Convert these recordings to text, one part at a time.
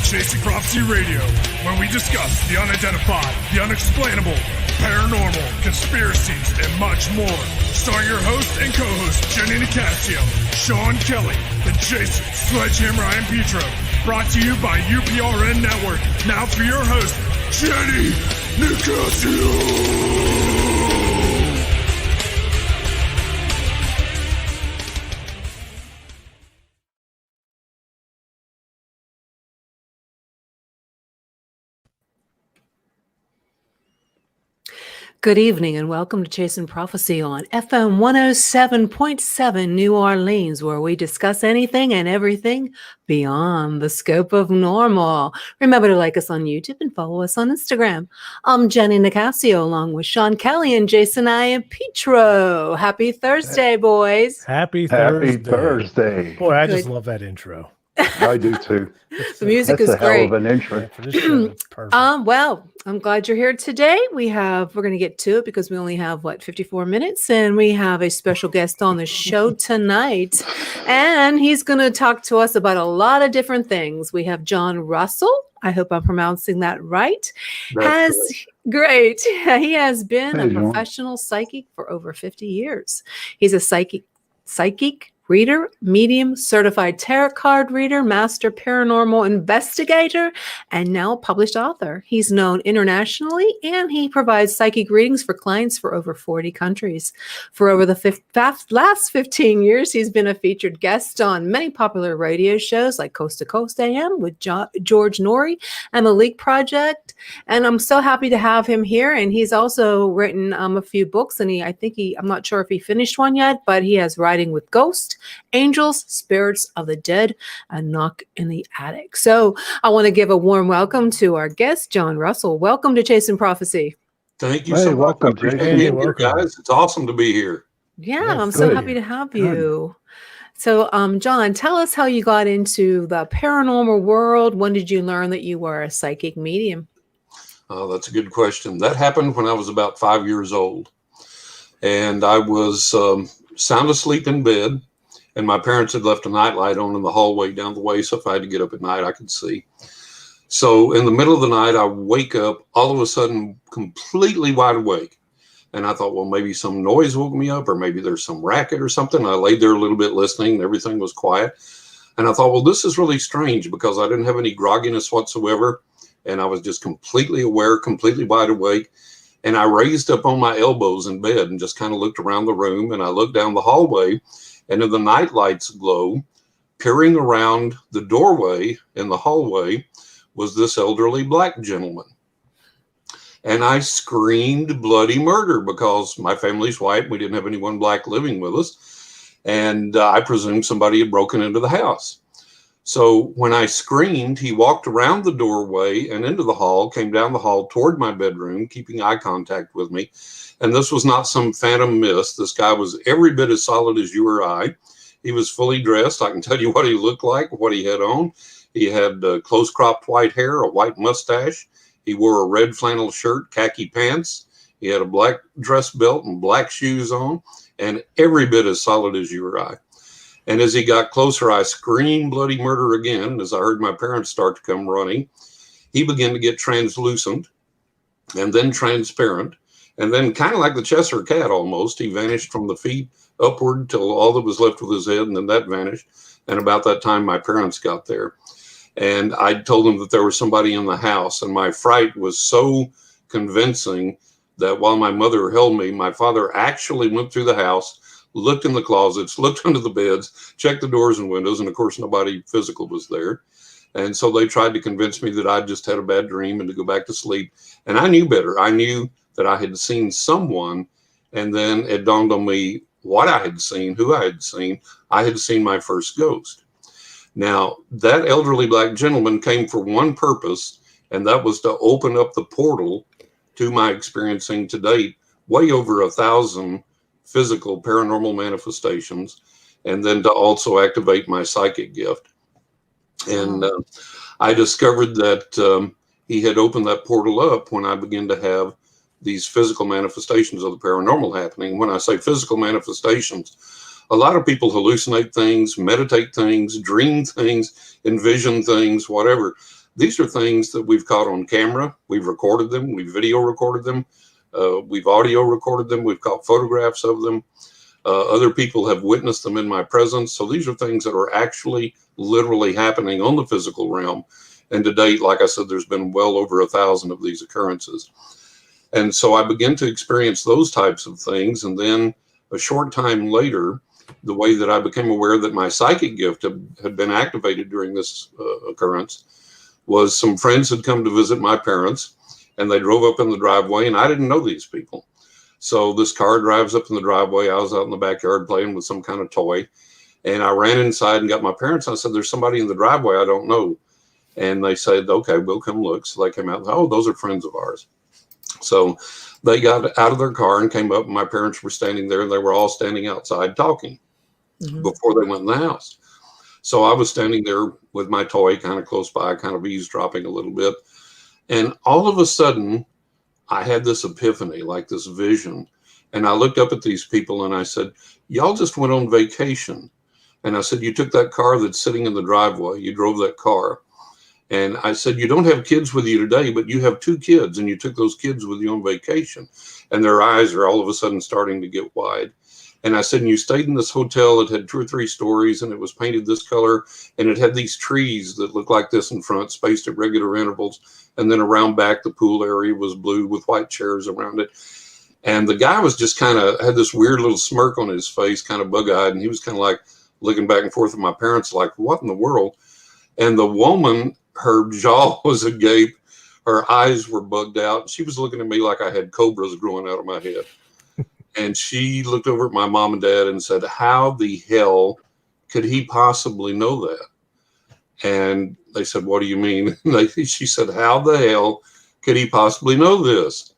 Chasing Prophecy Radio, where we discuss the unidentified, the unexplainable, paranormal, conspiracies, and much more. Starring your host and co-host, Jenny Nicasio, Sean Kelly, and Jason Sledgehammer I. Petro. Brought to you by UPRN Network. Now for your host, Jenny Nicasio. Good evening and welcome to Chasing Prophecy on FM 107.7 New Orleans, where we discuss anything and everything beyond the scope of normal. Remember to like us on YouTube and follow us on Instagram. I'm Jenny Nicasio along with Sean Kelly and Jason I. and Petro. Happy Thursday, boys. Happy Thursday. Boy, I just love that intro. I do too. The music That's is a hell great. of an intro. For this show, it's perfect. Well, I'm glad you're here today. We're going to get to it because we only have 54 minutes, and we have a special guest on the show tonight, and he's going to talk to us about a lot of different things. We have John Russell. I hope I'm pronouncing that right. Great. He has been a professional psychic for over 50 years. He's a psychic reader, medium, certified tarot card reader, master paranormal investigator, and now published author. He's known internationally, and he provides psychic readings for clients for over 40 countries. For over the last 15 years, he's been a featured guest on many popular radio shows like Coast to Coast AM with George Norrie and the Leak Project. And I'm so happy to have him here. And he's also written a few books, and I'm not sure if he finished one yet, but he has Writing with Ghost, Angels, Spirits of the Dead, and Knock in the Attic. So I want to give a warm welcome to our guest, John Russell. Welcome to Chasing Prophecy. Thank you so much. Welcome, Hey, guys. It's awesome to be here. Yeah, Yes, I'm so happy to have you. So, John, tell us how you got into the paranormal world. When did you learn that you were a psychic medium? Oh, that's a good question. That happened when I was about 5 years old. And I was sound asleep in bed. And my parents had left a nightlight on in the hallway down the way, so if I had to get up at night, I could see. So in the middle of the night, I wake up all of a sudden completely wide awake. And I thought, well, maybe some noise woke me up, or maybe there's some racket or something. I laid there a little bit listening, and everything was quiet. And I thought, well, this is really strange because I didn't have any grogginess whatsoever. And I was just completely aware, completely wide awake. And I raised up on my elbows in bed and just kind of looked around the room, and I looked down the hallway. And in the night lights glow, peering around the doorway in the hallway was this elderly black gentleman. And I screamed bloody murder because my family's white. We didn't have anyone black living with us. And I presumed somebody had broken into the house. So when I screamed, he walked around the doorway and into the hall, came down the hall toward my bedroom, keeping eye contact with me. And this was not some phantom mist. This guy was every bit as solid as you or I. He was fully dressed. I can tell you what he looked like, what he had on. He had close cropped white hair, a white mustache. He wore a red flannel shirt, khaki pants. He had a black dress belt and black shoes on, and every bit as solid as you or I. And as he got closer, I screamed bloody murder again. As I heard my parents start to come running, he began to get translucent and then transparent. And then kind of like the Cheshire cat almost, he vanished from the feet upward till all that was left was his head, and then that vanished. And about that time, my parents got there. And I told them that there was somebody in the house, and my fright was so convincing that while my mother held me, my father actually went through the house, looked in the closets, looked under the beds, checked the doors and windows, and of course nobody physical was there. And so they tried to convince me that I just had a bad dream and to go back to sleep. And I knew better. I knew that I had seen someone, and then it dawned on me what I had seen, who I had seen. I had seen my first ghost. Now, that elderly black gentleman came for one purpose, and that was to open up the portal to my experiencing to date way over 1,000 physical paranormal manifestations, and then to also activate my psychic gift. And I discovered that he had opened that portal up when I began to have these physical manifestations of the paranormal happening. When I say physical manifestations, a lot of people hallucinate things, meditate things, dream things, envision things, whatever. these are things that we've caught on camera. We've recorded them. We've video recorded them. We've audio recorded them. We've caught photographs of them. Other people have witnessed them in my presence. So these are things that are actually literally happening on the physical realm. And to date, like I said, there's been well over 1,000 of these occurrences. And so I began to experience those types of things. And then a short time later, the way that I became aware that my psychic gift had been activated during this occurrence was some friends had come to visit my parents, and they drove up in the driveway, and I didn't know these people. So this car drives up in the driveway. I was out in the backyard playing with some kind of toy, and I ran inside and got my parents. I said, there's somebody in the driveway I don't know. And they said, okay, we'll come look. So they came out and said, oh, those are friends of ours. So they got out of their car and came up, and my parents were standing there, and they were all standing outside talking before they went in the house. So I was standing there with my toy kind of close by, kind of eavesdropping a little bit. And all of a sudden, I had this epiphany, like this vision. And I looked up at these people and I said, y'all just went on vacation. And I said, you took that car that's sitting in the driveway. You drove that car. And I said, you don't have kids with you today, but you have 2 kids, and you took those kids with you on vacation. And their eyes are all of a sudden starting to get wide. And I said, and you stayed in this hotel. It had 2 or 3 stories, and it was painted this color. And it had these trees that looked like this in front, spaced at regular intervals. And then around back, the pool area was blue with white chairs around it. And the guy was just kind of had this weird little smirk on his face, kind of bug-eyed. And he was kind of like looking back and forth at my parents like, what in the world? And the woman, her jaw was agape. Her eyes were bugged out. She was looking at me like I had cobras growing out of my head. And she looked over at my mom and dad and said, how the hell could he possibly know that? And they said, what do you mean? She said, how the hell could he possibly know this?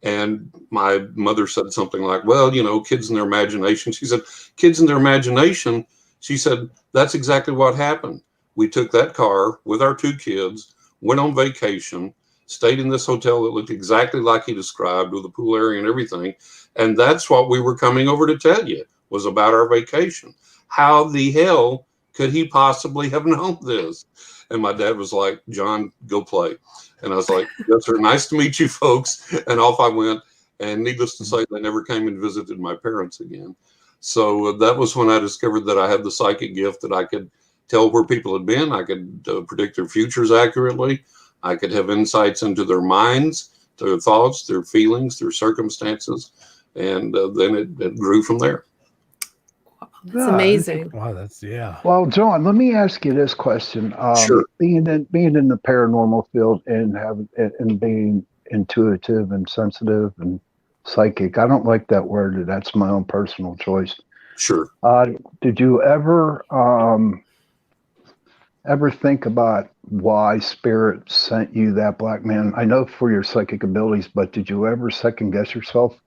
And my mother said something like, well, you know, kids in their imagination. She said, kids in their imagination. She said, that's exactly what happened. We took that car with our 2 kids, went on vacation, stayed in this hotel that looked exactly like he described with the pool area and everything. And that's what we were coming over to tell you, was about our vacation. How the hell could he possibly have known this? And my dad was like, John, go play. And I was like, yes, sir. Nice to meet you folks. And off I went. And needless to say, they never came and visited my parents again. So that was when I discovered that I had the psychic gift, that I could tell where people had been. I could predict their futures accurately. I could have insights into their minds, their thoughts, their feelings, their circumstances. And then it grew from there. That's amazing. Wow, that's, yeah. Well, John, let me ask you this question. Sure. Being in the paranormal field and being intuitive and sensitive and psychic, I don't like that word. That's my own personal choice. Sure. Did you ever think about why Spirit sent you that black man? I know for your psychic abilities, but did you ever second guess yourself,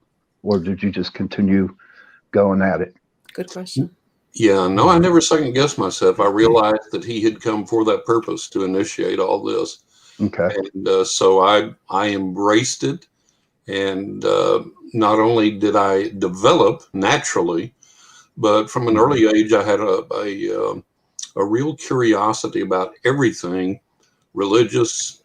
or did you just continue going at it? Good question. Yeah, no, I never second guessed myself. I realized that he had come for that purpose, to initiate all this. Okay. And so I embraced it. And not only did I develop naturally, but from an early age, I had a real curiosity about everything religious,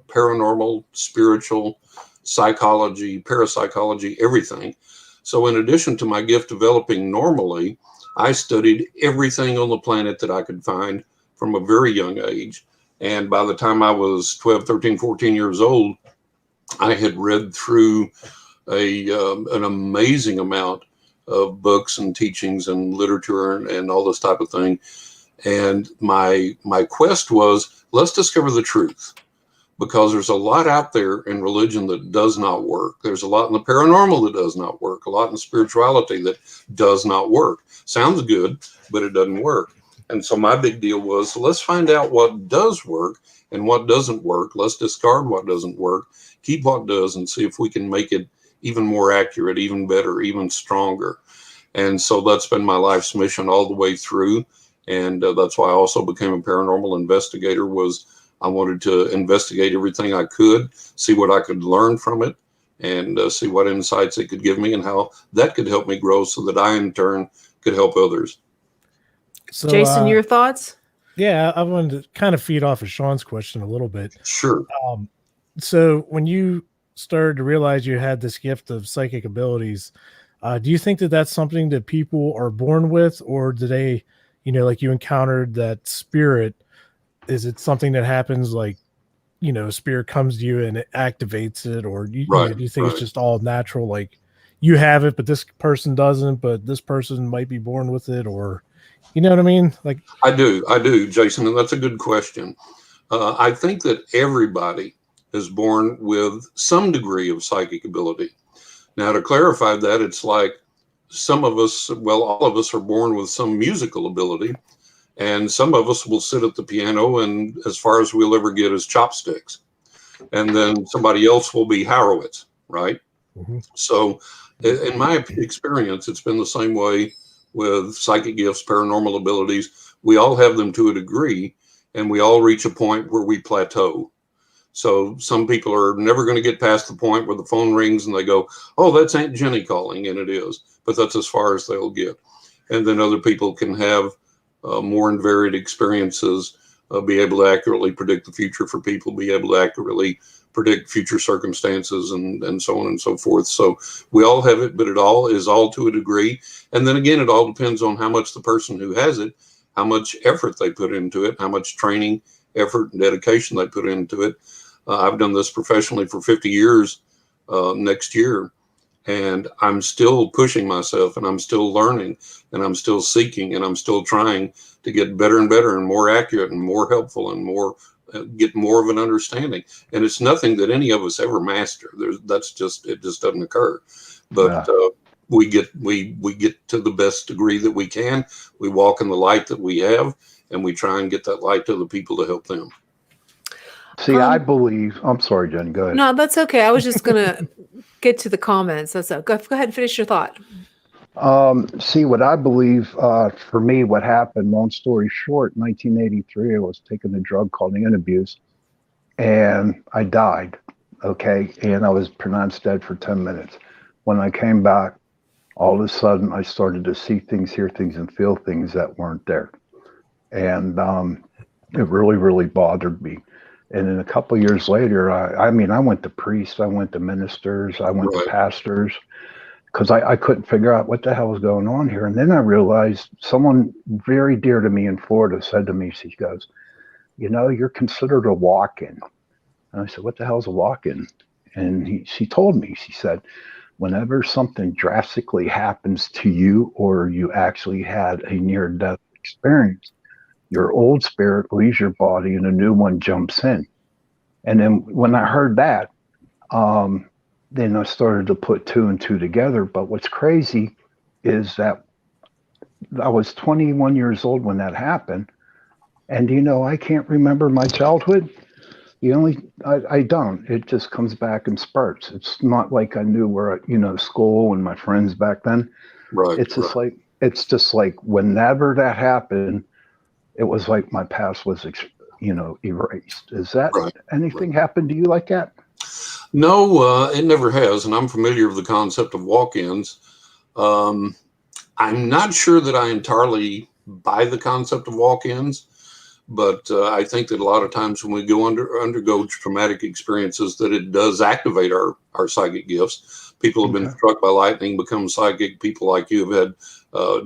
paranormal, spiritual, psychology, parapsychology, everything. So in addition to my gift developing normally, I studied everything on the planet that I could find from a very young age. And by the time I was 12, 13, 14 years old, I had read through an amazing amount of books and teachings and literature and all this type of thing. And my quest was, let's discover the truth. Because there's a lot out there in religion that does not work. There's a lot in the paranormal that does not work. A lot in spirituality that does not work. Sounds good, but it doesn't work. And so my big deal was, let's find out what does work and what doesn't work. Let's discard what doesn't work, keep what does, and see if we can make it even more accurate, even better, even stronger. And so that's been my life's mission all the way through. And that's why I also became a paranormal investigator. Was I wanted to investigate everything I could, see what I could learn from it, and see what insights it could give me and how that could help me grow so that I, in turn, could help others. So, Jason, your thoughts? Yeah, I wanted to kind of feed off of Sean's question a little bit. Sure. So when you started to realize you had this gift of psychic abilities, do you think that that's something that people are born with, or do they, like you encountered that spirit? Is it something that happens like, a spirit comes to you and it activates it, or Right. do you think it's Right. just all natural? Like you have it, but this person doesn't, but this person might be born with it, or you know what I mean? Like, I do, Jason, and that's a good question. I think that everybody is born with some degree of psychic ability. Now, to clarify that, it's like some of us, well, all of us are born with some musical ability, and some of us will sit at the piano and as far as we'll ever get is chopsticks. And then somebody else will be Horowitz, right? mhm. So, in my experience, it's been the same way with psychic gifts, paranormal abilities. We all have them to a degree, and we all reach a point where we plateau. So some people are never going to get past the point where the phone rings and they go, "Oh, that's Aunt Jenny calling," and it is, but that's as far as they'll get. And then other people can have more and varied experiences, be able to accurately predict the future for people, be able to accurately predict future circumstances, and so on and so forth. So we all have it, but it all is all to a degree. And then again, it all depends on how much the person who has it, how much effort they put into it, how much training, effort, and dedication they put into it. I've done this professionally for 50 years next year, and I'm still pushing myself, and I'm still learning, and I'm still seeking, and I'm still trying to get better and better and more accurate and more helpful and more get more of an understanding. And it's nothing that any of us ever master. That's just, it just doesn't occur. But we get to the best degree that we can. We walk in the light that we have, and we try and get that light to the people to help them. See, I believe. I'm sorry, Jenny. Go ahead. No, that's okay. I was just gonna get to the comments. That's go ahead and finish your thought. See, what I believe for me, what happened, long story short, 1983, I was taking a drug called antabuse, and I died. Okay. And I was pronounced dead for 10 minutes. When I came back, all of a sudden, I started to see things, hear things, and feel things that weren't there. And it really, really bothered me. And then a couple of years later, I mean, I went to priests, I went to ministers, I went to pastors, because I couldn't figure out what the hell was going on here. And then I realized someone very dear to me in Florida said to me, she goes, you're considered a walk-in. And I said, what the hell is a walk-in? And she told me, she said, whenever something drastically happens to you, or you actually had a near-death experience, your old spirit leaves your body and a new one jumps in. And then when I heard that, then I started to put two and two together. But what's crazy is that I was 21 years old when that happened. And, I can't remember my childhood. I don't. It just comes back in spurts. It's not like I knew where, school and my friends back then. Right. It's just like whenever that happened, it was like my past was, erased. Is that anything happened to you like that? No, it never has. And I'm familiar with the concept of walk-ins. I'm not sure that I entirely buy the concept of walk-ins, but I think that a lot of times when we undergo traumatic experiences, that it does activate our psychic gifts. People have been struck by lightning, become psychic. People like you have had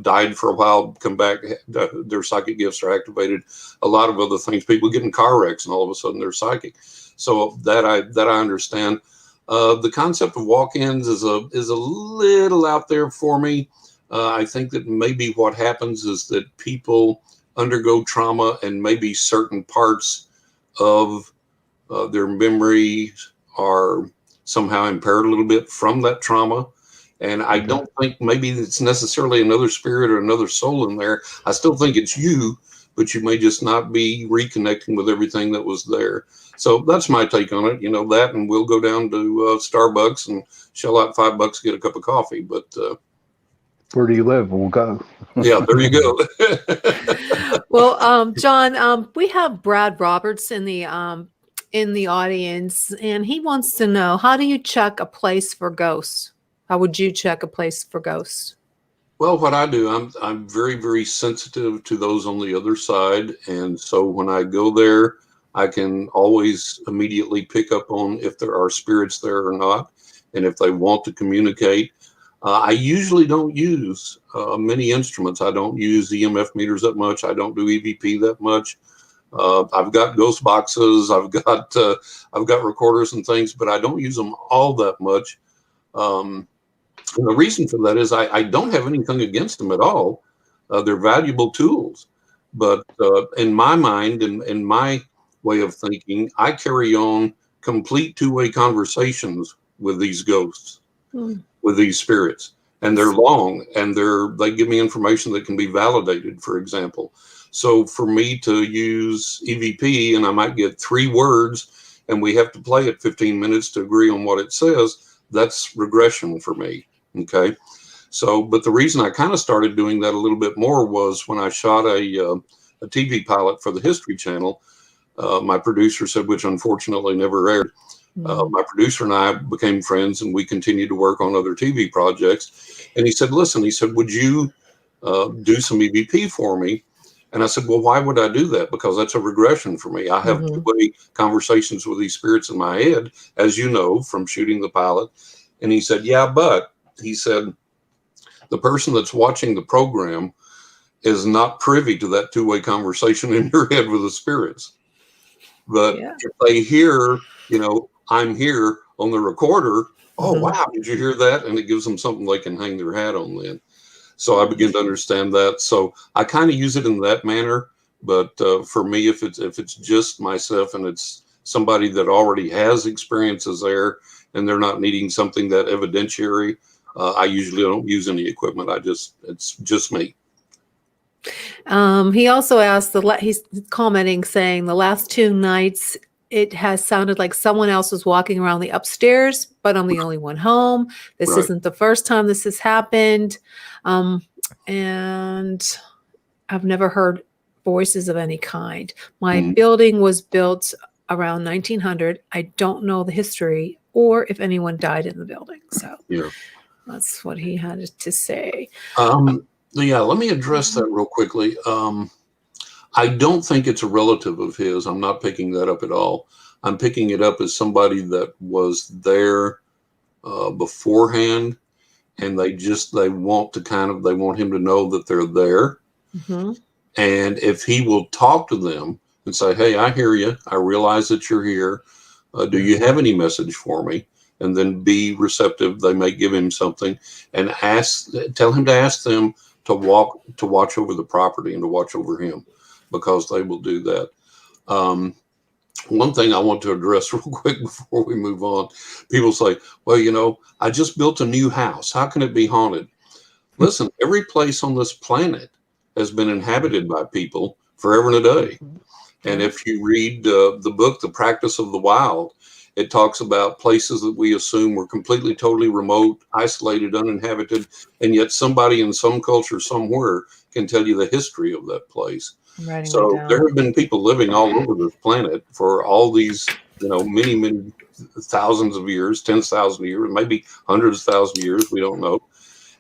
died for a while, come back, their psychic gifts are activated. A lot of other things. People get in car wrecks and all of a sudden they're psychic. So that I understand. The concept of walk-ins is a little out there for me. I think that maybe what happens is that people undergo trauma, and maybe certain parts of their memory are somehow impaired a little bit from that trauma. And I don't think maybe it's necessarily another spirit or another soul in there. I still think it's you, but you may just not be reconnecting with everything that was there. So that's my take on it. That, and we'll go down to Starbucks and shell out $5 to get a cup of coffee. But where do you live? We'll go. Yeah, there you go. Well, John, we have Brad Roberts in the audience, and he wants to know, how do you check a place for ghosts? How would you check a place for ghosts? Well, what I do, I'm very, very sensitive to those on the other side, and so when I go there, I can always immediately pick up on if there are spirits there or not, and if they want to communicate. I usually don't use many instruments. I don't use EMF meters that much. I don't do EVP that much. I've got ghost boxes. I've got recorders and things, but I don't use them all that much. Um, and the reason for that is I don't have anything against them at all. They're valuable tools. But in my mind and in my way of thinking, I carry on complete two-way conversations with these ghosts, Hmm. with these spirits. And they're long and they give me information that can be validated, for example. So for me to use EVP and I might get 3 words and we have to play it 15 minutes to agree on what it says, that's regression for me. Okay. So, but the reason I kind of started doing that a little bit more was when I shot a TV pilot for the History Channel. My producer said, which unfortunately never aired. My producer and I became friends, and we continued to work on other TV projects. And he said, "Listen," he said, "would you do some EVP for me?" And I said, "Well, why would I do that? Because that's a regression for me. I have Mhm. two-way conversations with these spirits in my head, as you know from shooting the pilot." And he said, "Yeah, but," he said, "the person that's watching the program is not privy to that two-way conversation in your head with the spirits. But Yeah. if they hear, I'm here on the recorder, oh, Mhm. wow, did you hear that?" And it gives them something they can hang their hat on then. So I begin to understand that. So I kind of use it in that manner. But for me, if it's just myself and it's somebody that already has experiences there and they're not needing something that evidentiary, I usually don't use any equipment. It's just me. He also asked he's commenting saying the last 2 nights it has sounded like someone else was walking around the upstairs, but I'm the only one home. This Right. isn't the first time this has happened. Um, and I've never heard voices of any kind. My Mhm. building was built around 1900. I don't know the history or if anyone died in the building. So Yeah. that's what he had to say. Yeah, let me address that real quickly. I don't think it's a relative of his. I'm not picking that up at all. I'm picking it up as somebody that was there beforehand, and they want him to know that they're there. Mhm. And if he will talk to them and say, "Hey, I hear you. I realize that you're here. Do you have any message for me?" And then be receptive. They may give him something and tell him to ask them to watch over the property and to watch over him, because they will do that. Um, One thing I want to address real quick before we move on, people say, "Well, I just built a new house. How can it be haunted?" Listen, every place on this planet has been inhabited by people forever and a day. And Yeah. if you read the book, The Practice of the Wild, it talks about places that we assume were completely, totally remote, isolated, uninhabited, and yet somebody in some culture somewhere can tell you the history of that place. I'm writing that So there down. have been people living all over this planet for all these, many, many thousands of years, tens of thousands of years, maybe hundreds of thousands of years. We don't know.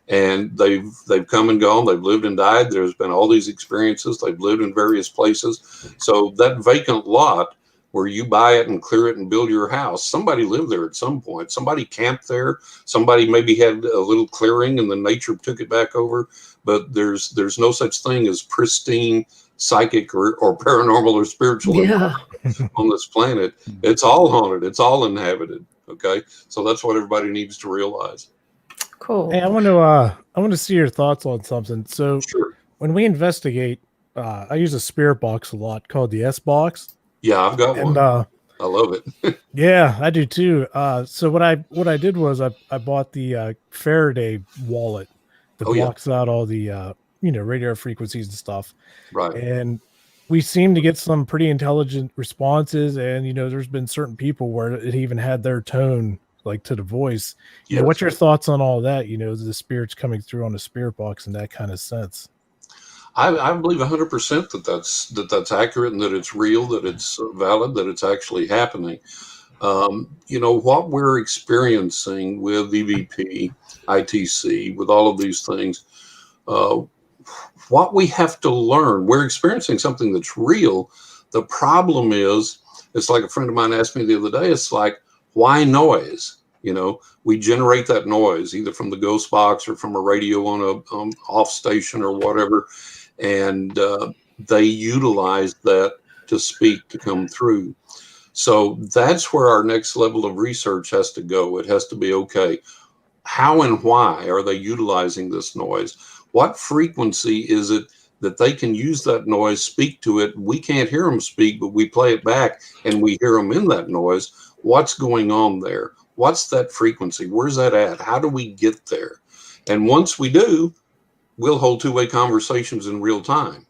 And they've come and gone. They've lived and died. There's been all these experiences. They've lived in various places. So that vacant lot where you buy it and clear it and build your house, somebody lived there at some point. Somebody camped there. Somebody maybe had a little clearing and then nature took it back over. But there's no such thing as pristine psychic or paranormal or spiritual Yeah. on this planet. It's all haunted. It's all inhabited. Okay, so that's what everybody needs to realize. Cool. Hey, I want to see your thoughts on something. So Sure. when we investigate, I use a spirit box a lot called the S box, Yeah, I've got and one. I love it. yeah, I do too. So what I did was I bought the Faraday wallet that Oh yeah, blocks out all the radio frequencies and stuff, right. and we seem to get some pretty intelligent responses. And there's been certain people where it even had their tone like to the voice. What's Yes. your thoughts on all that? The spirits coming through on the spirit box in that kind of sense. I believe 100% that's accurate and that it's real, that it's valid, that it's actually happening. What we're experiencing with EVP, ITC, with all of these things, uh, what we have to learn. We're experiencing something that's real. The problem is, it's like a friend of mine asked me the other day, it's like, why noise? You know, we generate that noise either from the ghost box or from a radio on a off station or whatever. And they utilize that to speak, to come through. So that's where our next level of research has to go. It has to be, okay, how and why are they utilizing this noise? What frequency is it that they can use that noise, speak to it? We can't hear them speak, but we play it back and we hear them in that noise. What's going on there? What's that frequency? Where's that at? How do we get there? And once we do, we'll hold two-way conversations in real time,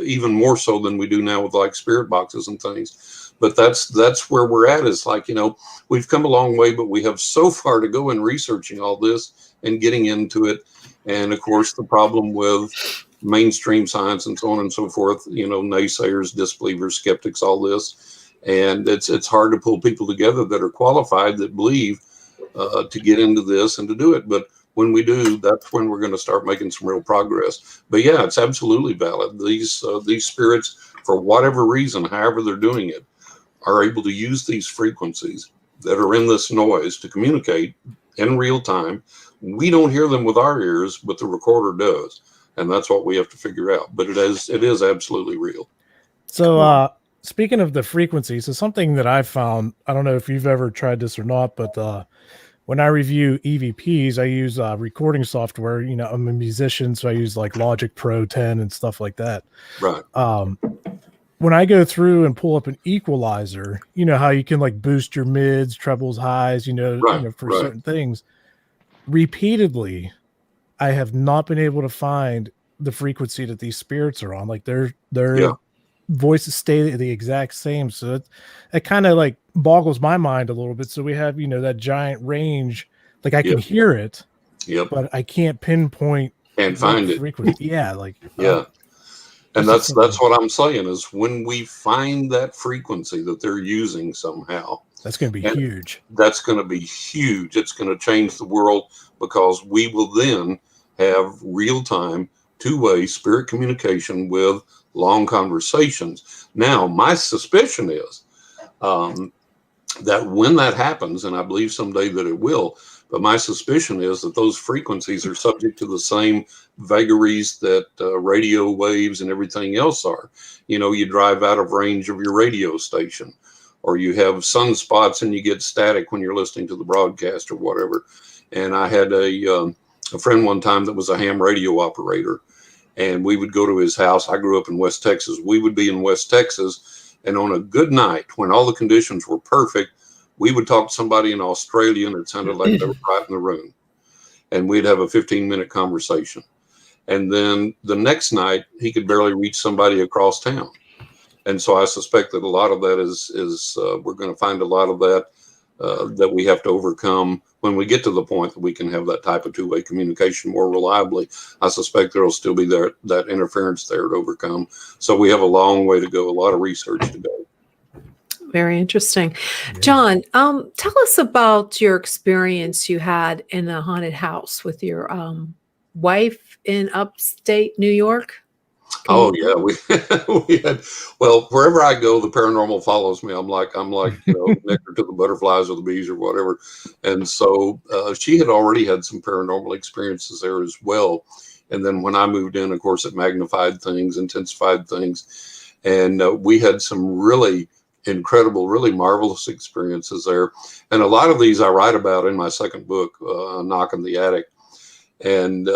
even more so than we do now with like spirit boxes and things. But that's where we're at. Is like, you know, we've come a long way, but we have so far to go in researching all this and getting into it. And of course, the problem with mainstream science and so on and so forth, you know, naysayers, disbelievers, skeptics, all this. And it's hard to pull people together that are qualified, that believe to get into this and to do it. But when we do, that's when we're going to start making some real progress. But yeah, it's absolutely valid. These spirits, for whatever reason, however they're doing it, are able to use these frequencies that are in this noise to communicate in real time. We don't hear them with our ears, but the recorder does. And that's what we have to figure out. But it is absolutely real. So speaking of the frequencies, so something that I've found, I don't know if you've ever tried this or not, but when I review EVPs, I use recording software. You know, I'm a musician, so I use like Logic Pro 10 and stuff like that. Right. When I go through and pull up an equalizer, you know how you can like boost your mids, trebles, highs, Right, for right. certain things. Repeatedly, I have not been able to find the frequency that these spirits are on. Like their Yeah. voices stay the exact same. So it kind of like boggles my mind a little bit. So we have, that giant range. Like I can Yep. hear it, Yep. but I can't pinpoint Can't find it. frequency. Yeah, like Yeah. And this is that's what I'm saying is when we find that frequency that they're using somehow, that's going to be and huge. that's going to be huge. It's going to change the world because we will then have real time, two-way spirit communication with long conversations. Now, my suspicion is that when that happens, and I believe someday that it will, but my suspicion is that those frequencies are subject to the same vagaries that radio waves and everything else are. You drive out of range of your radio station, or you have sunspots and you get static when you're listening to the broadcast or whatever. And I had a friend one time that was a ham radio operator, and we would go to his house. I grew up in West Texas. We would be in West Texas, and on a good night, when all the conditions were perfect, we would talk to somebody in Australia, and it sounded like they were right in the room. And we'd have a 15-minute conversation. And then the next night, he could barely reach somebody across town. And so I suspect that a lot of that is we're going to find a lot of that that we have to overcome when we get to the point that we can have that type of two-way communication more reliably. I suspect there will still be that interference there to overcome. So we have a long way to go, a lot of research to go. Very interesting. Yeah. John, tell us about your experience you had in a haunted house with your wife in upstate New York. Oh yeah, we had, well, wherever I go, the paranormal follows me. I'm like nectar to the butterflies or the bees or whatever. And so she had already had some paranormal experiences there as well. And then when I moved in, of course, it magnified things, intensified things, and we had some really incredible, really marvelous experiences there. And a lot of these I write about in my second book, Knock in the Attic, and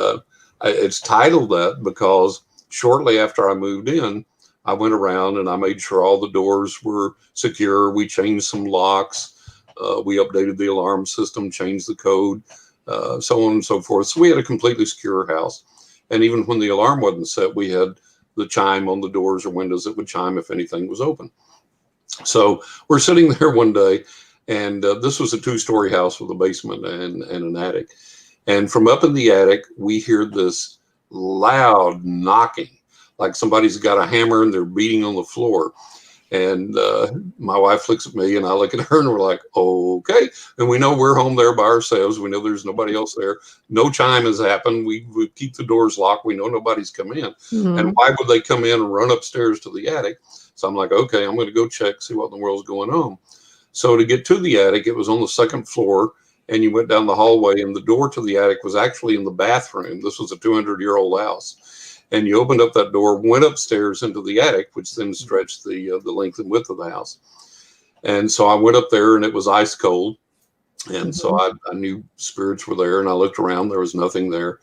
it's titled that because shortly after I moved in, I went around and I made sure all the doors were secure. We changed some locks. We updated the alarm system, changed the code, so on and so forth. So we had a completely secure house. And even when the alarm wasn't set, we had the chime on the doors or windows that would chime if anything was open. So we're sitting there one day, and this was a 2-story house with a basement and an attic. And from up in the attic, we hear this loud knocking, like somebody's got a hammer and they're beating on the floor. And my wife looks at me and I look at her and we're like, okay. And we know we're home there by ourselves. We know there's nobody else there. No chime has happened. We keep the doors locked. We know nobody's come in. Mhm. And why would they come in and run upstairs to the attic? So I'm like, okay, I'm going to go check, see what in the world's going on. So to get to the attic, it was on the second floor. And you went down the hallway and the door to the attic was actually in the bathroom. This was a 200-year-old house. And you opened up that door, went upstairs into the attic, which then stretched the length and width of the house. And so I went up there, and it was ice cold. And so I knew spirits were there, and I looked around. There was nothing there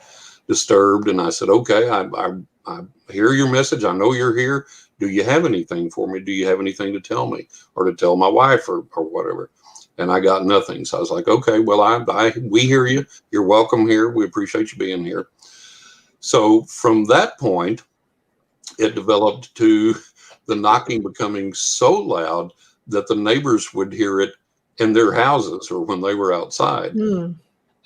disturbed. And I said, okay, I hear your message. I know you're here. Do you have anything for me? Do you have anything to tell me or to tell my wife or whatever? And I got nothing. So I was like, okay, well, we hear you. You're welcome here. We appreciate you being here. So from that point, it developed to the knocking becoming so loud that the neighbors would hear it in their houses or when they were outside. Mm.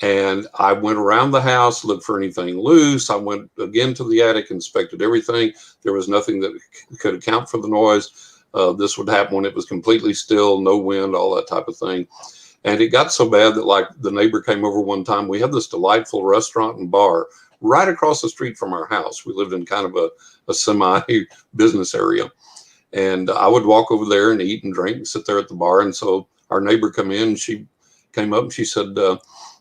And I went around the house, looked for anything loose. I went again to the attic, inspected everything. There was nothing that could account for the noise. This would happen when it was completely still, no wind, all that type of thing. And it got so bad that like the neighbor came over one time. We had this delightful restaurant and bar right across the street from our house. We lived in kind of a semi-business area. And I would walk over there and eat and drink and sit there at the bar. And so our neighbor come in, she came up and she said,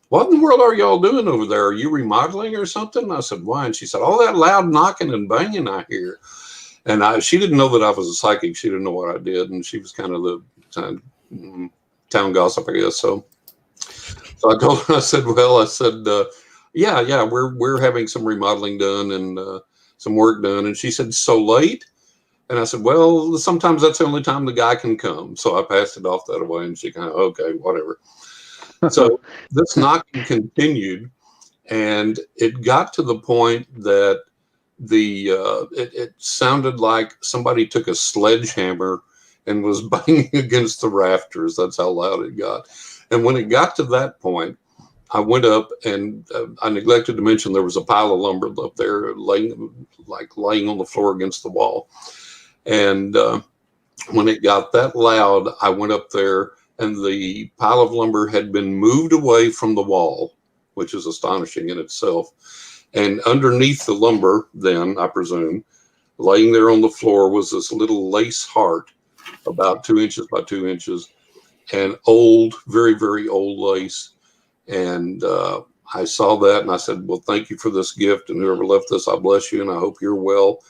what in the world are y'all doing over there? Are you remodeling or something? And I said, why? And she said, all that loud knocking and banging I hear. And she didn't know that I was a psychic. She didn't know what I did. And she was kind of the town gossip, I guess. So I told her, I said, yeah, we're having some remodeling done and some work done. And she said, so late? And I said, well, sometimes that's the only time the guy can come. So I passed it off that way and she kind of, okay, whatever. So this knocking continued and it got to the point that it sounded like somebody took a sledgehammer and was banging against the rafters. That's how loud it got. And when it got to that point, I went up and I neglected to mention there was a pile of lumber up there laying on the floor against the wall. And when it got that loud, I went up there and the pile of lumber had been moved away from the wall, which is astonishing in itself. And underneath the lumber, then, I presume, laying there on the floor was this little lace heart, about 2 inches by 2 inches, and old, very, very old lace. And I saw that and I said, well, thank you for this gift. And whoever left this, I bless you and I hope you're well.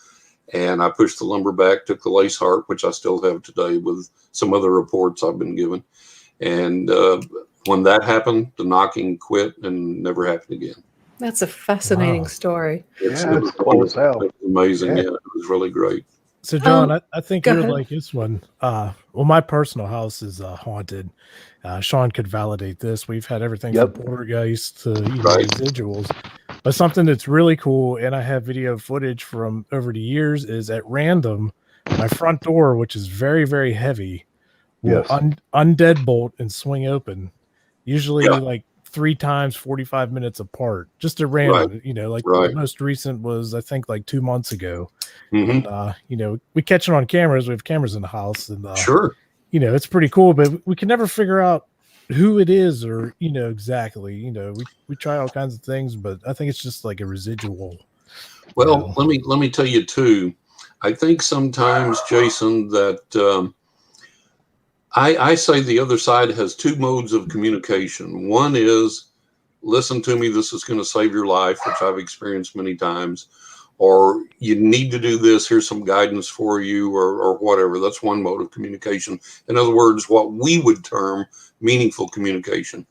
And I pushed the lumber back, took the lace heart, which I still have today with some other reports I've been given. And when that happened, the knocking quit and never happened again. That's a fascinating story. It's cool as hell. It was amazing. Yeah, it was really great. So, John, I think go you're ahead. like this one. Well, my personal house is haunted. Sean could validate this. We've had everything from poltergeist to residuals. But something that's really cool, and I have video footage from over the years, is at random, my front door, which is very, very heavy, will Undead Bolt and swing open, usually like 3 times 45 minutes apart, just a random, the most recent was, I think, like 2 months ago. And, we catch it on cameras. We have cameras in the house and, it's pretty cool, but we can never figure out who it is or, exactly, we try all kinds of things, but I think it's just like a residual. Well, let me tell you too, I think sometimes, Jason, that, I say the other side has 2 modes of communication. One is, listen to me, this is going to save your life, which I've experienced many times. Or you need to do this, here's some guidance for you, or whatever. That's one mode of communication. In other words, what we would term meaningful communication.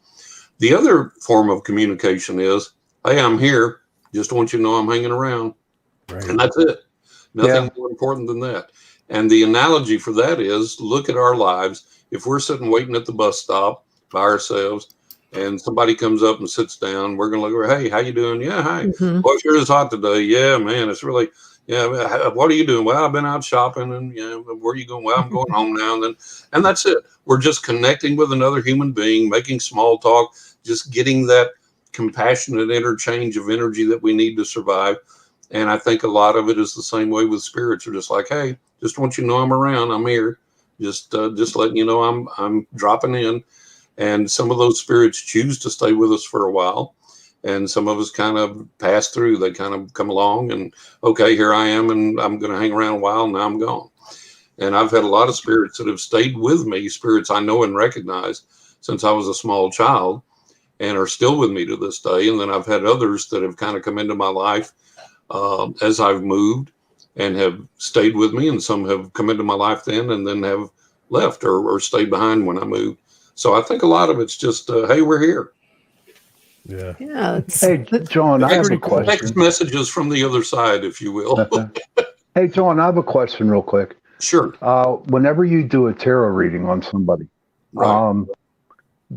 The other form of communication is, hey, I'm here. Just want you to know I'm hanging around. Right. And that's it. Nothing more important than that. And the analogy for that is, look at our lives. If we're sitting waiting at the bus stop by ourselves and somebody comes up and sits down, we're going to look at, hey, how you doing? Yeah, hi. Well, it sure is hot today. Yeah, man, it's really, what are you doing? Well, I've been out shopping and, where are you going? Well, I'm going home now. And that's it. We're just connecting with another human being, making small talk, just getting that compassionate interchange of energy that we need to survive. And I think a lot of it is the same way with spirits. Are just like, hey, just want you to know I'm around. I'm here. Just letting you know I'm dropping in. And some of those spirits choose to stay with us for a while. And some of us kind of pass through. They kind of come along and, okay, here I am, and I'm going to hang around a while, and now I'm gone. And I've had a lot of spirits that have stayed with me, spirits I know and recognize since I was a small child, and are still with me to this day. And then I've had others that have kind of come into my life as I've moved and have stayed with me. And some have come into my life then and then have left or stayed behind when I moved. So I think a lot of it's just, hey, we're here. Yeah. Yeah. Hey, John, I have a Text question. messages from the other side, if you will. Hey, John, I have a question real quick. Sure. Whenever you do a tarot reading on somebody, Right.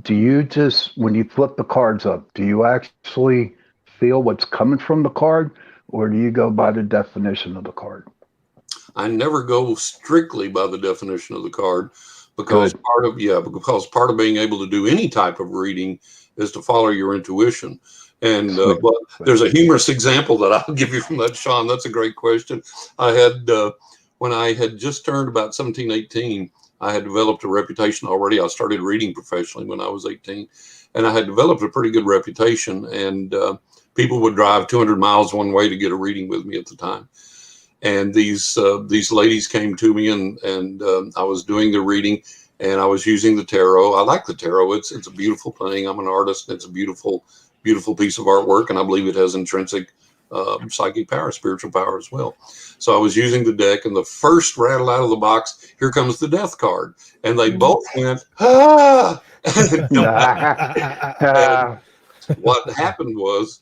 do you just, when you flip the cards up, do you actually feel what's coming from the card, or do you go by the definition of the card? I never go strictly by the definition of the card because Good. part of being able to do any type of reading is to follow your intuition. And well, there's a humorous example that I'll give you from that, Sean. That's a great question. I had when I had just turned about 17, 18, I had developed a reputation already. I started reading professionally when I was 18, and I had developed a pretty good reputation. And people would drive 200 miles one way to get a reading with me at the time. And these ladies came to me, and I was doing the reading, and I was using the tarot. I like the tarot. It's a beautiful thing. I'm an artist. And it's a beautiful piece of artwork, and I believe it has intrinsic psychic power, spiritual power as well. So I was using the deck, and the first rattle out of the box, here comes the death card, and they both went, ah! And what happened was,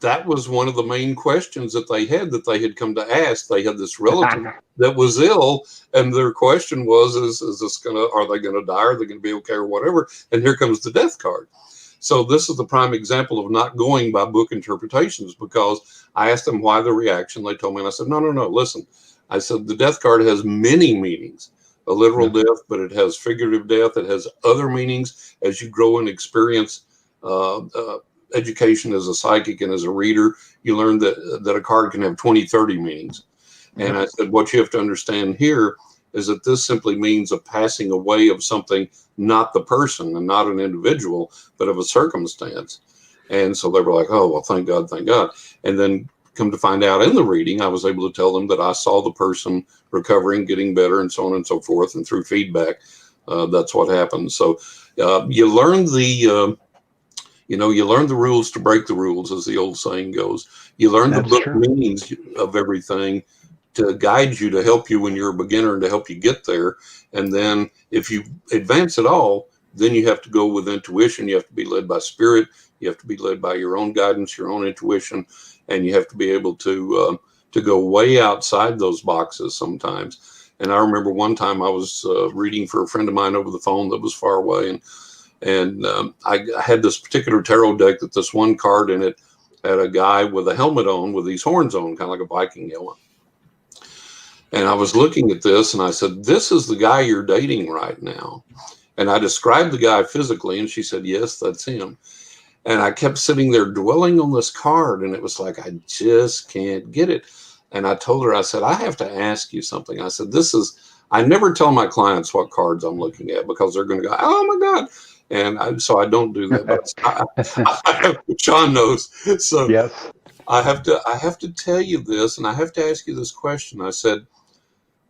that was one of the main questions that they had come to ask. They had this relative that was ill, and their question was, are they gonna die? Are they gonna be okay or whatever? And here comes the death card. So this is the prime example of not going by book interpretations, because I asked them why the reaction. They told me, and I said, no, listen. I said, the death card has many meanings, a literal death, but it has figurative death. It has other meanings as you grow and experience education as a psychic and as a reader. You learn that a card can have 20, 30 meanings. And I said, what you have to understand here is that this simply means a passing away of something, not the person and not an individual, but of a circumstance. And so they were like, oh, well, thank God, thank God. And then come to find out in the reading, I was able to tell them that I saw the person recovering, getting better, and so on and so forth. And through feedback, that's what happened. So you learn you learn the rules to break the rules, as the old saying goes. You learn the book meanings of everything to guide you, to help you when you're a beginner and to help you get there. And then if you advance at all, then you have to go with intuition. You have to be led by spirit. You have to be led by your own guidance, your own intuition, and you have to be able to go way outside those boxes sometimes. And I remember one time I was reading for a friend of mine over the phone that was far away, and I had this particular tarot deck that this one card in it had a guy with a helmet on with these horns on, kind of like a Viking helmet. And I was looking at this and I said, this is the guy you're dating right now. And I described the guy physically, and she said, yes, that's him. And I kept sitting there dwelling on this card, and it was like, I just can't get it. And I told her, I said, I have to ask you something. I said, I never tell my clients what cards I'm looking at, because they're going to go, oh my God. And so I don't do that. But Sean knows. So yes. I have to tell you this, and I have to ask you this question. I said,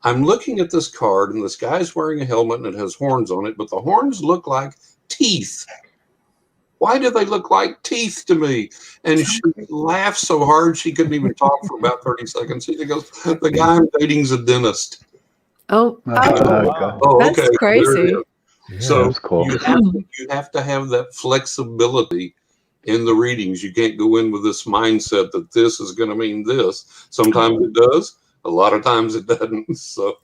I'm looking at this card, and this guy's wearing a helmet, and it has horns on it, but the horns look like teeth. Why do they look like teeth to me? And she laughed so hard she couldn't even talk for about 30 seconds. She goes, the guy I'm dating's a dentist. Oh, okay. That's crazy. Yeah, So that's cool. you have to have that flexibility in the readings. You can't go in with this mindset that this is going to mean this. Sometimes it does. A lot of times it doesn't. So.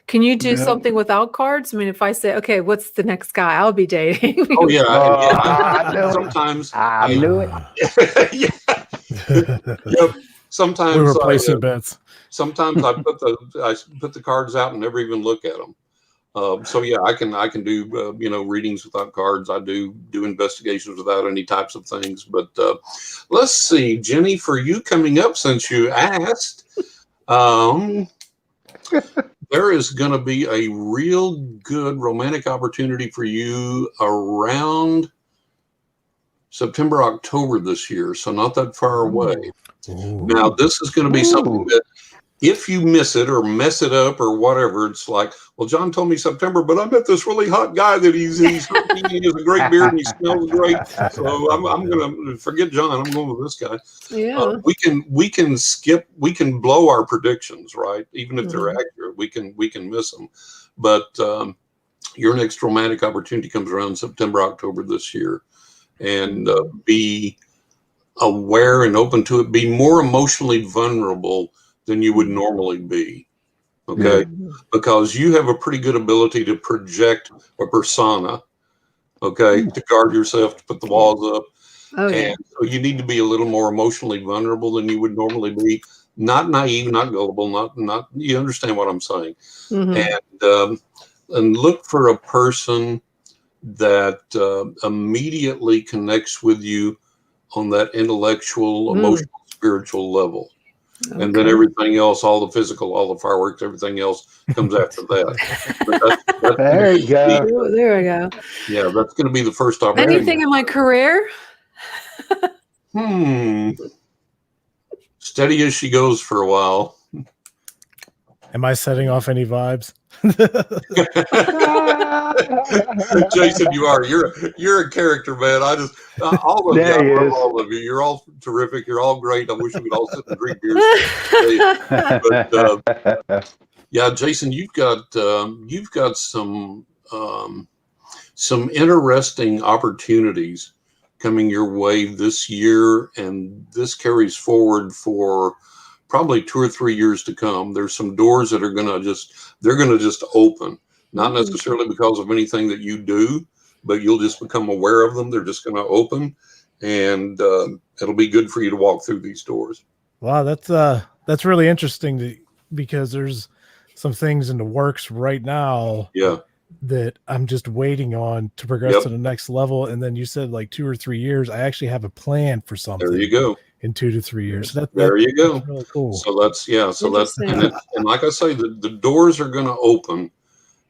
Can you do something without cards? I mean, if I say, okay, what's the next guy I'll be dating? Oh yeah. I knew sometimes I knew it. Yep. Sometimes we were placing bets. Sometimes I put the cards out and never even look at them. So yeah, I can do readings without cards. I do investigations without any types of things. But let's see, Jenny, for you coming up, since you asked, there is going to be a real good romantic opportunity for you around September, October this year. So not that far away. Ooh. Now, this is going to be something that if you miss it or mess it up or whatever, it's like, well, John told me September, but I met this really hot guy that he's he has a great beard and he smells great. So I'm going to forget John. I'm going with this guy. Yeah. We can blow our predictions, right? Even if they're accurate, we can miss them. But your next romantic opportunity comes around September, October this year, and be aware and open to it. Be more emotionally vulnerable than you would normally be. Okay. Because you have a pretty good ability to project a persona, okay, to guard yourself, to put the walls up. Oh, yeah. And so you need to be a little more emotionally vulnerable than you would normally be. Not naive, not gullible, not you understand what I'm saying. And look for a person that immediately connects with you on that intellectual, emotional, spiritual level. And then everything else, all the physical, all the fireworks, everything else comes after that. That's There you go. Oh, there we go. Yeah, that's going to be the first opportunity. Anything in my career? Steady as she goes for a while. Am I setting off any vibes? Jason, you are. You're a character, man. I just all of you. I love all of you. You're all terrific. You're all great. I wish we could all sit and drink beers. But yeah, Jason, you've got some interesting opportunities coming your way this year, and this carries forward for probably 2 or 3 years to come. There's some doors that are going to just open, not necessarily because of anything that you do, but you'll just become aware of them. They're just going to open, and it'll be good for you to walk through these doors. Wow, that's really interesting because there's some things in the works right now. Yeah. That I'm just waiting on to progress to the next level. And then you said like 2 or 3 years. I actually have a plan for something. There you go. In 2 to 3 years. There you go. That's really cool. So that's and like I say, the doors are going to open.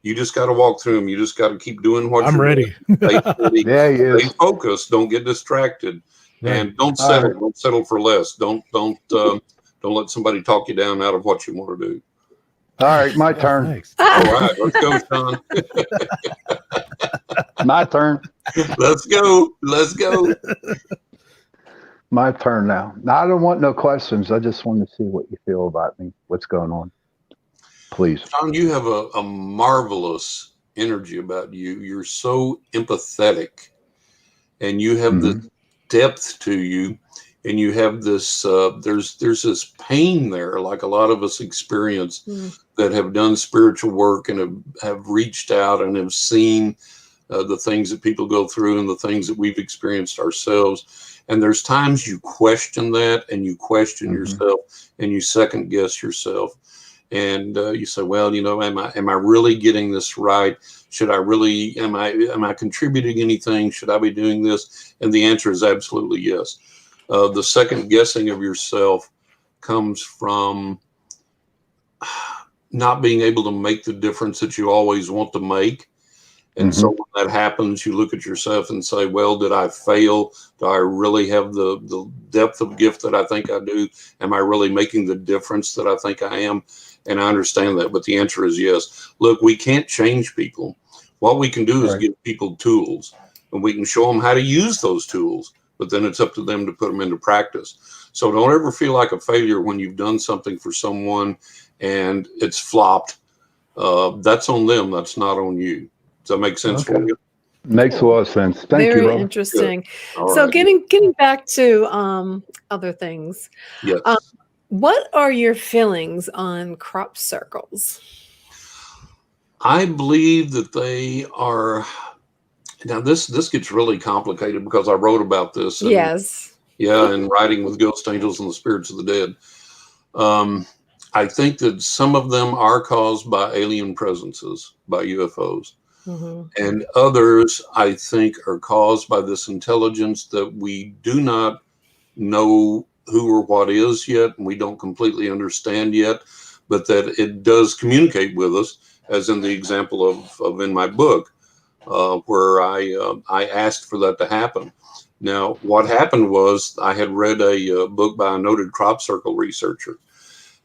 You just got to walk through them. You just got to keep doing what I'm you're ready. Doing. Stay focused. Don't get distracted, and don't settle. Right. Don't settle for less. Don't let somebody talk you down out of what you want to do. All right, my turn. Thanks. All right, let's go, Sean. My turn. Let's go. My turn now. Now, I don't want no questions. I just want to see what you feel about me. What's going on? Please. John, you have a marvelous energy about you. You're so empathetic, and you have the depth to you, and you have this, there's this pain there, like a lot of us experience that have done spiritual work and have reached out and have seen the things that people go through and the things that we've experienced ourselves. And there's times you question that, and you question yourself, and you second guess yourself. And you say, well, am I really getting this right? Should I really, am I contributing anything? Should I be doing this? And the answer is absolutely yes. The second guessing of yourself comes from not being able to make the difference that you always want to make. And so when that happens, you look at yourself and say, well, did I fail? Do I really have the depth of gift that I think I do? Am I really making the difference that I think I am? And I understand that, but the answer is yes. Look, we can't change people. What we can do is give people tools, and we can show them how to use those tools, but then it's up to them to put them into practice. So don't ever feel like a failure when you've done something for someone and it's flopped. That's on them. That's not on you. Does that make sense for you? Makes a lot of sense. Thank you, Very interesting. So right. getting back to other things. Yes. What are your feelings on crop circles? I believe that they are. Now this gets really complicated because I wrote about this. And, and writing with Ghost Angels and the Spirits of the Dead. I think that some of them are caused by alien presences, by UFOs. And others, I think, are caused by this intelligence that we do not know who or what is yet, and we don't completely understand yet, but that it does communicate with us, as in the example of in my book, where I asked for that to happen. Now, what happened was I had read a book by a noted crop circle researcher,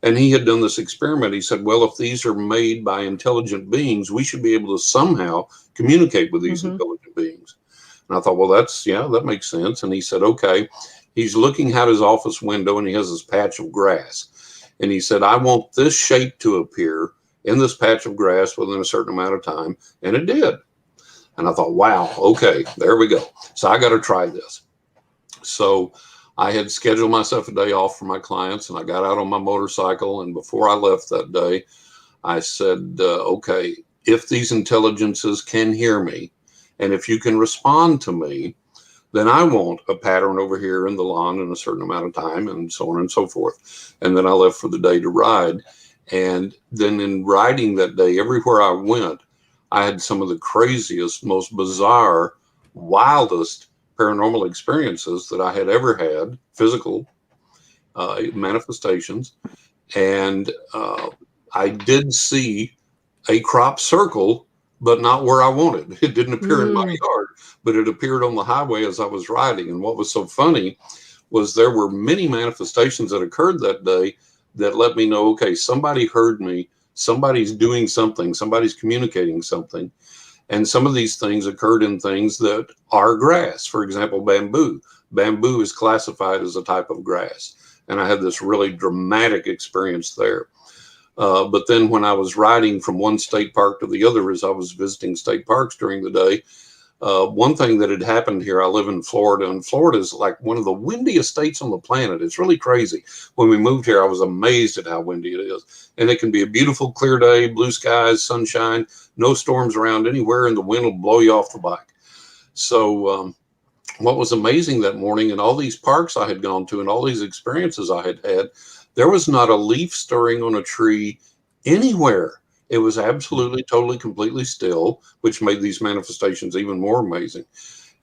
and he had done this experiment. He said, well, if these are made by intelligent beings, we should be able to somehow communicate with these intelligent beings. And I thought, well, that makes sense. And he said, okay, he's looking out his office window and he has this patch of grass. And he said, I want this shape to appear in this patch of grass within a certain amount of time. And it did. And I thought, wow, okay, there we go. So I got to try this. So I had scheduled myself a day off for my clients, and I got out on my motorcycle. And before I left that day, I said, okay, if these intelligences can hear me, and if you can respond to me, then I want a pattern over here in the lawn in a certain amount of time, and so on and so forth. And then I left for the day to ride. And then in riding that day, everywhere I went, I had some of the craziest, most bizarre, wildest paranormal experiences that I had ever had, physical manifestations. And I did see a crop circle, but not where I wanted. It didn't appear in my yard, but it appeared on the highway as I was riding. And what was so funny was there were many manifestations that occurred that day that let me know, okay, somebody heard me, somebody's doing something, somebody's communicating something. And some of these things occurred in things that are grass. For example, bamboo. Bamboo is classified as a type of grass. And I had this really dramatic experience there. But then when I was riding from one state park to the other, as I was visiting state parks during the day, one thing that had happened here, I live in Florida, and Florida is like one of the windiest states on the planet. It's really crazy. When we moved here, I was amazed at how windy it is. And it can be a beautiful, clear day, blue skies, sunshine, no storms around anywhere, and the wind will blow you off the bike. So what was amazing that morning, in all these parks I had gone to and all these experiences I had had, there was not a leaf stirring on a tree anywhere. It was absolutely, totally, completely still, which made these manifestations even more amazing.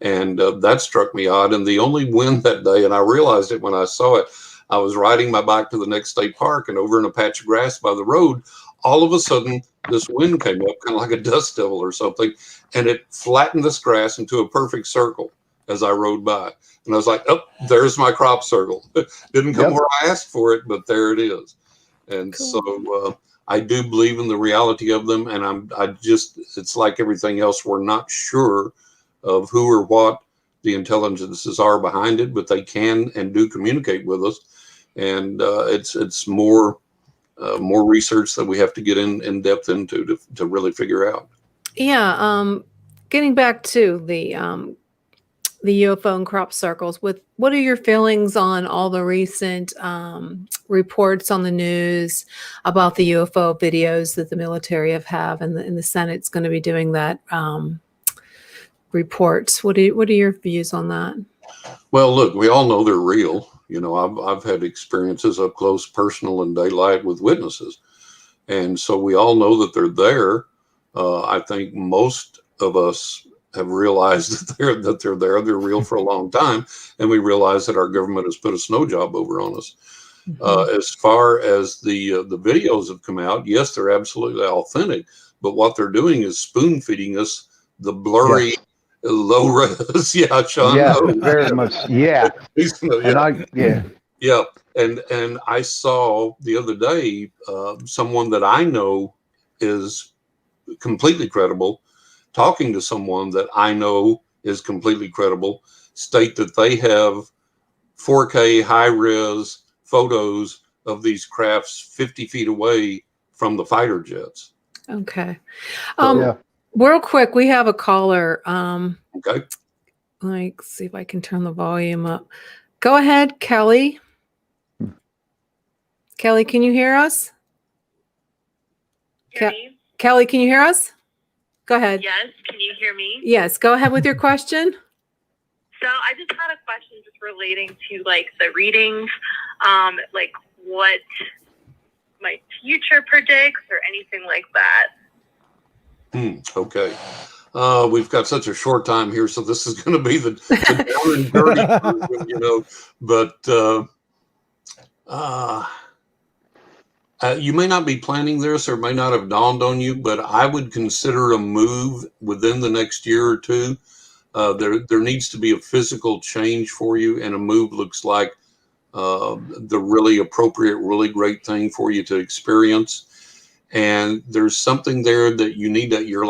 And that struck me odd. And the only wind that day, and I realized it when I saw it, I was riding my bike to the next state park, and over in a patch of grass by the road, all of a sudden, this wind came up, kind of like a dust devil or something, and it flattened this grass into a perfect circle as I rode by. And I was like, oh, there's my crop circle. Didn't come where I asked for it, but there it is. And so I do believe in the reality of them. And it's like everything else. We're not sure of who or what the intelligences are behind it, but they can and do communicate with us. And it's more research that we have to get in depth into to really figure out. Yeah. Getting back to the UFO and crop circles, what are your feelings on all the recent reports on the news about the UFO videos that the military have and the Senate's going to be doing that reports? What are your views on that? Well, look, we all know they're real. You know, I've had experiences up close, personal, and daylight with witnesses, and so we all know that they're there. I think most of us have realized that they're there. They're real for a long time, and we realize that our government has put a snow job over on us. As far as the videos have come out, yes, they're absolutely authentic, but what they're doing is spoon feeding us the blurry, low res. Yeah, Sean. Yeah, very much. Yeah. Yeah. And I saw the other day someone that I know is completely credible, talking to someone that I know is completely credible, state that they have 4K high-res photos of these crafts 50 feet away from the fighter jets. Okay. Real quick, we have a caller. Okay. Let's see if I can turn the volume up. Go ahead, Kelly. Kelly, can you hear us? Kelly, can you hear us? Go ahead. Yes. Can you hear me? Yes. Go ahead with your question. So I just had a question just relating to like the readings, like what my future predicts or anything like that. Okay. We've got such a short time here, so this is going to be the down and dirty version, you know. But You may not be planning this or it may not have dawned on you, but I would consider a move within the next year or two. There needs to be a physical change for you, and a move looks like the really appropriate, really great thing for you to experience. And there's something there that you need, that you're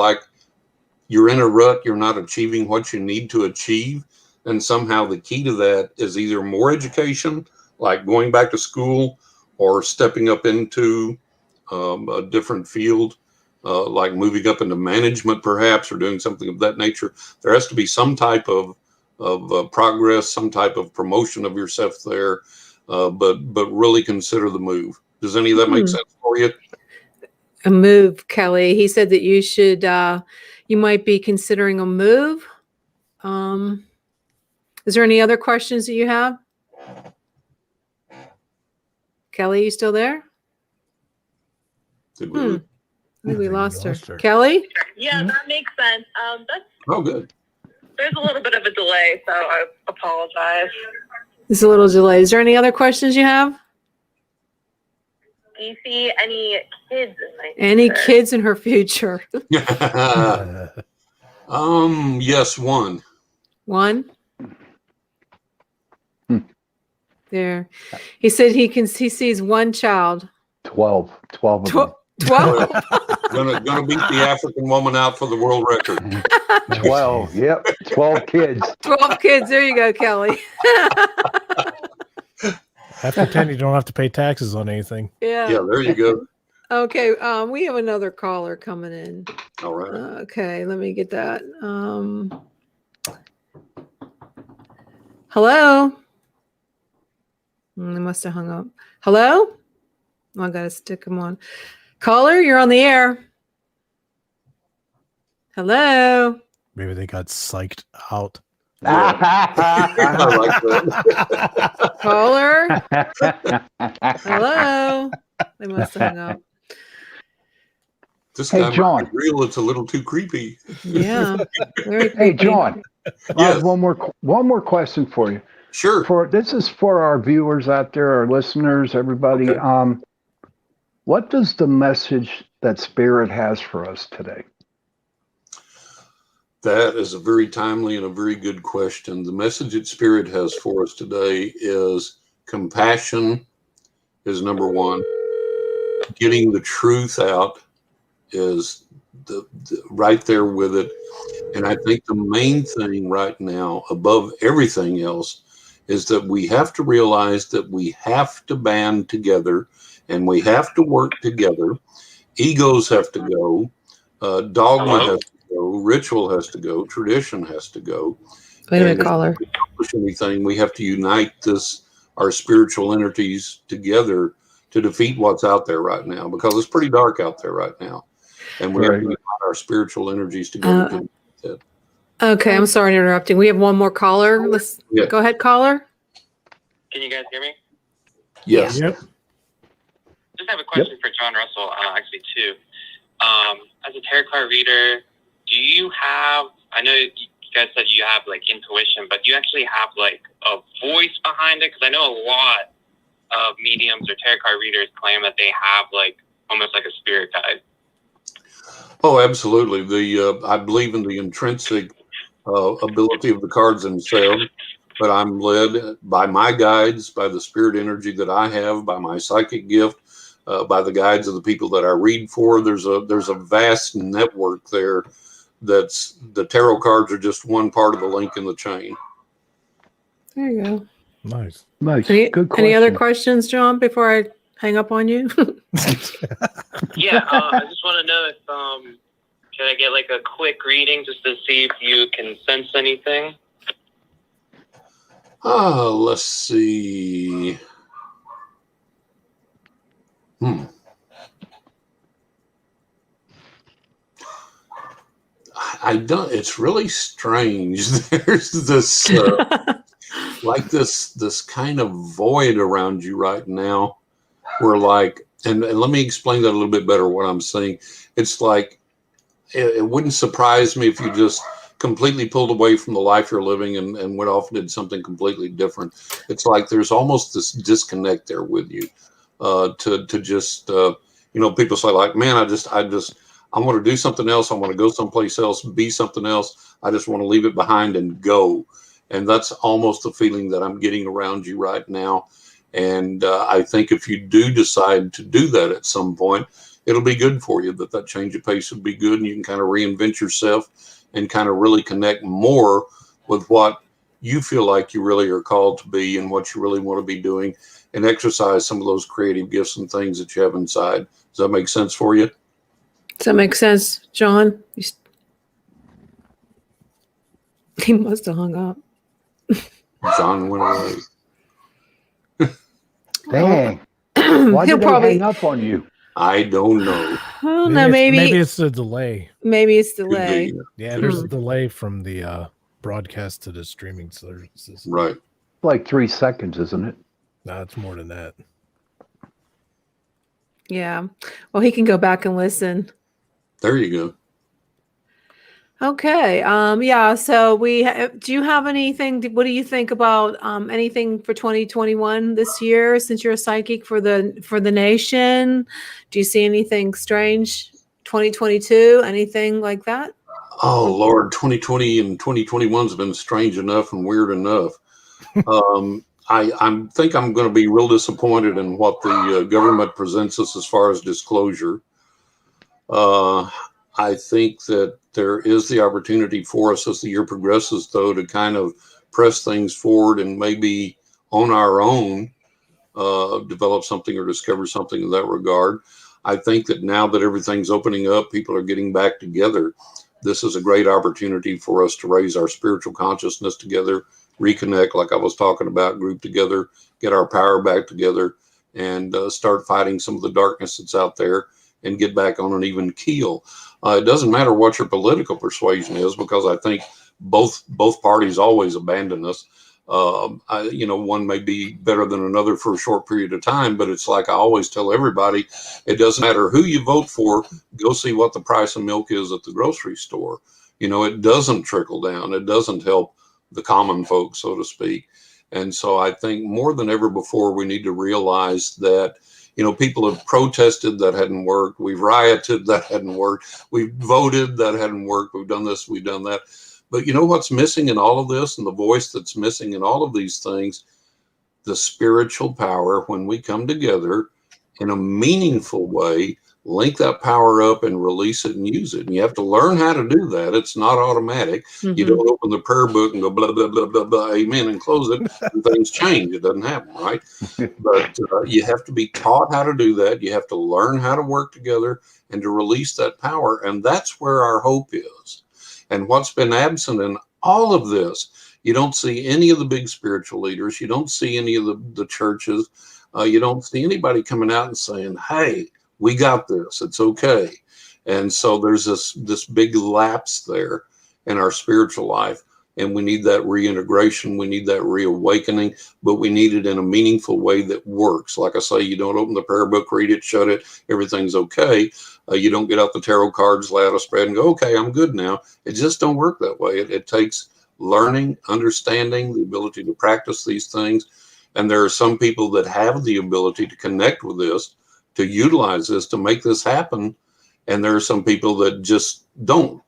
in a rut, you're not achieving what you need to achieve. And somehow the key to that is either more education, like going back to school, or stepping up into a different field, like moving up into management perhaps, or doing something of that nature. There has to be some type of progress, some type of promotion of yourself there, but really consider the move. Does any of that make sense for you? A move, Kelly. He said that you should, you might be considering a move. Is there any other questions that you have? Kelly, you still there? Did we? I think we lost her. her. Kelly? Yeah, that makes sense. Oh, good. There's a little bit of a delay, so I apologize. There's a little delay. Is there any other questions you have? Do you see any kids in my Any future? kids in her future? Yes, one. One? There. He said he sees one child. 12 of them. 12? Gonna beat the African woman out for the world record. 12. Yep. 12 kids. 12 kids. There you go, Kelly. After 10, you don't have to pay taxes on anything. Yeah. Yeah, there you go. Okay. We have another caller coming in. All right. Okay. Let me get that. Hello? They must have hung up. Hello? Oh, I got to stick them on. Caller, you're on the air. Hello? Maybe they got psyched out. I like that. Caller? Hello? They must have hung up. This Hey, guy might John. be real. It's a little too creepy. Yeah. Very Hey, creepy. John. I Yes. have one more question for you. Sure. This is for our viewers out there, our listeners, everybody. Okay. What does the message that Spirit has for us today? That is a very timely and a very good question. The message that Spirit has for us today is compassion is number one. Getting the truth out is the right there with it. And I think the main thing right now, above everything else, is that we have to realize that we have to band together and we have to work together. Egos have to go. Dogma has to go. Ritual has to go. Tradition has to go. Wait a minute, And if caller. we accomplish anything, we have to unite our spiritual entities together to defeat what's out there right now, because it's pretty dark out there right now. And we have to unite our spiritual energies together to defeat that. Okay, I'm sorry for interrupting. We have one more caller. Let's go ahead, caller. Can you guys hear me? Yes. Yep. Just have a question for John Russell, actually, too. As a tarot card reader, do you have, I know you guys said you have like intuition, but do you actually have like a voice behind it? Because I know a lot of mediums or tarot card readers claim that they have like almost like a spirit guide. Oh, absolutely. I believe in the intrinsic ability of the cards themselves, but I'm led by my guides, by the spirit energy that I have, by my psychic gift, by the guides of the people that I read for. There's a vast network there. That's the tarot cards are just one part of the link in the chain. There you go. Nice. Nice. Any, Good question. any other questions, John, before I hang up on you? Yeah, I just want to know if, can I get like a quick reading just to see if you can sense anything? Let's see. I don't. It's really strange. There's this like this kind of void around you right now, where like, and let me explain that a little bit better. What I'm saying, it's like it wouldn't surprise me if you just completely pulled away from the life you're living and went off and did something completely different. It's like there's almost this disconnect there with you. to just, people say like, man, I want to do something else. I want to go someplace else, be something else. I just want to leave it behind and go. And that's almost the feeling that I'm getting around you right now. And I think if you do decide to do that at some point, it'll be good for you. That change of pace would be good, and you can kind of reinvent yourself and kind of really connect more with what you feel like you really are called to be and what you really want to be doing, and exercise some of those creative gifts and things that you have inside. Does that make sense for you? Does that make sense, John? He must have hung up. John went away. Dang. Why He'll did they probably hang up on you? I don't know. Oh no, maybe it's the delay. Maybe it's Could delay. be. Yeah, there's a delay from the broadcast to the streaming services. Right. Like 3 seconds, isn't it? No, it's more than that. Yeah. Well, he can go back and listen. There you go. Okay. Yeah. So do you have anything? What do you think about anything for 2021 this year? Since you're a psychic for the nation, do you see anything strange? 2022, anything like that? Oh Lord, 2020 and 2021's been strange enough and weird enough. I think I'm going to be real disappointed in what the government presents us as far as disclosure. I think that there is the opportunity for us as the year progresses, though, to kind of press things forward and maybe on our own develop something or discover something in that regard. I think that now that everything's opening up, people are getting back together. This is a great opportunity for us to raise our spiritual consciousness together, reconnect, like I was talking about, group together, get our power back together, and start fighting some of the darkness that's out there and get back on an even keel. It doesn't matter what your political persuasion is, because I think both parties always abandon us. One may be better than another for a short period of time, but it's like I always tell everybody, it doesn't matter who you vote for, go see what the price of milk is at the grocery store. It doesn't trickle down. It doesn't help the common folk, so to speak. And so I think more than ever before, we need to realize that people have protested, that hadn't worked. We've rioted, that hadn't worked. We've voted, that hadn't worked. We've done this, we've done that. But you know what's missing in all of this, and the voice that's missing in all of these things? The spiritual power. When we come together in a meaningful way, link that power up and release it and use it. And you have to learn how to do that. It's not automatic. Mm-hmm. You don't open the prayer book and go blah, blah, blah, blah, blah, amen, and close it, and things change. It doesn't happen, right? But you have to be taught how to do that. You have to learn how to work together and to release that power. And that's where our hope is. And what's been absent in all of this, you don't see any of the big spiritual leaders. You don't see any of the churches. You don't see anybody coming out and saying, hey, we got this. It's okay. And so there's this big lapse there in our spiritual life. And we need that reintegration. We need that reawakening, but we need it in a meaningful way that works. Like I say, you don't open the prayer book, read it, shut it, everything's okay. You don't get out the tarot cards, lay out a spread and go, okay, I'm good now. It just don't work that way. It takes learning, understanding, the ability to practice these things. And there are some people that have the ability to connect with this, to utilize this, to make this happen. And there are some people that just don't.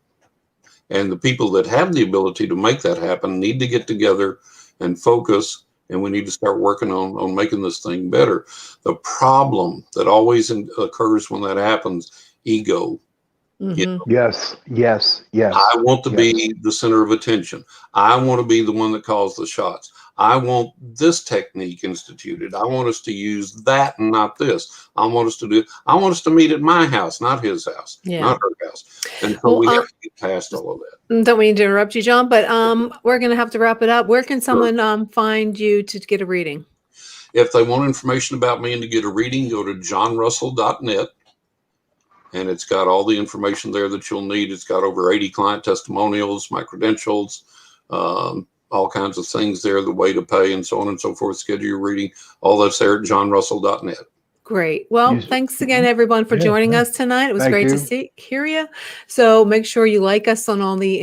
And the people that have the ability to make that happen need to get together and focus, and we need to start working on making this thing better. The problem that always occurs when that happens, ego. Mm-hmm. Yes. I want to be the center of attention. I want to be the one that calls the shots. I want this technique instituted. I want us to use that and not this. I want us to meet at my house, not his house, not her house. And so we have to get past all of that. Don't mean to interrupt you, John, but we're going to have to wrap it up. Where can someone find you to get a reading? If they want information about me and to get a reading, go to johnrussell.net. And it's got all the information there that you'll need. It's got over 80 client testimonials, my credentials, all kinds of things there, the way to pay and so on and so forth. Schedule your reading. All that's there at johnrussell.net. Great. Well, thanks again, everyone, for joining us tonight. It was great to hear you. So make sure you like us on all the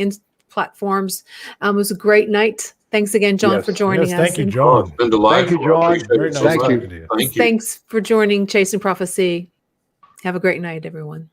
platforms. It was a great night. Thanks again, John, for Yes. joining Yes, us. thank you, And Oh, it's John. been delightful. Thank you, John. I appreciate Very it nice so Thank much. you. talking to you. Thank you. thanks for joining Chasing Prophecy. Have a great night, everyone.